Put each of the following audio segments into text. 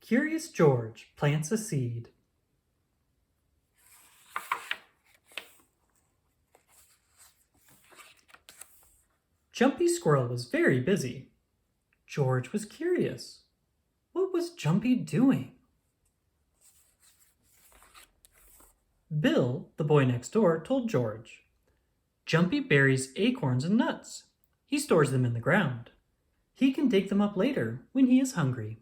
Curious George plants a seed. Jumpy Squirrel was very busy. George was curious. What was Jumpy doing? Bill, the boy next door, told George, Jumpy buries acorns and nuts. He stores them in the ground. He can dig them up later when he is hungry.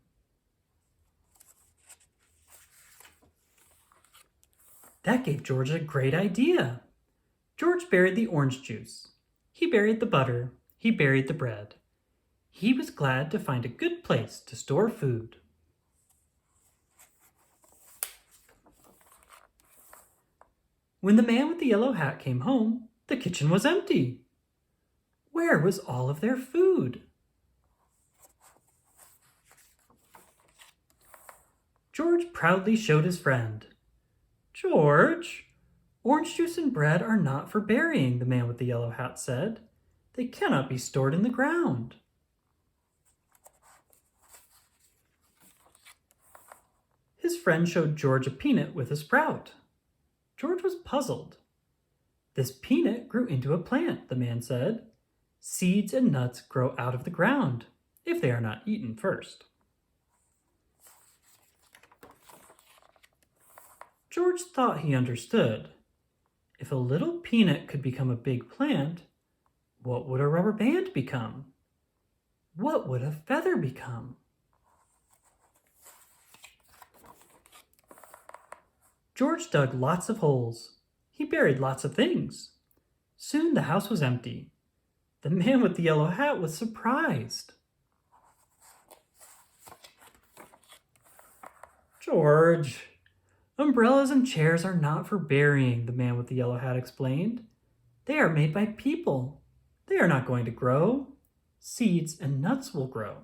That gave George a great idea. George buried the orange juice. He buried the butter. He buried the bread. He was glad to find a good place to store food. When the man with the yellow hat came home, the kitchen was empty. Where was all of their food? George proudly showed his friend. George, orange juice and bread are not for burying, the man with the yellow hat said. They cannot be stored in the ground. His friend showed George a peanut with a sprout. George was puzzled. This peanut grew into a plant, the man said. Seeds and nuts grow out of the ground if they are not eaten first. George thought he understood. If a little peanut could become a big plant, what would a rubber band become? What would a feather become? George dug lots of holes. He buried lots of things. Soon the house was empty. The man with the yellow hat was surprised. George, umbrellas and chairs are not for burying, the man with the yellow hat explained. They are made by people. They are not going to grow. Seeds and nuts will grow.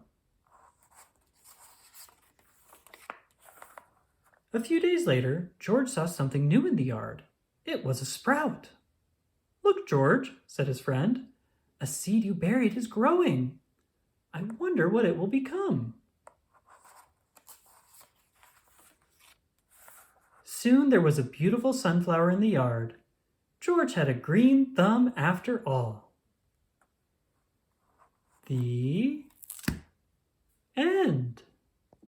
A few days later, George saw something new in the yard. It was a sprout. Look, George, said his friend. A seed you buried is growing. I wonder what it will become. Soon there was a beautiful sunflower in the yard. George had a green thumb after all. The end.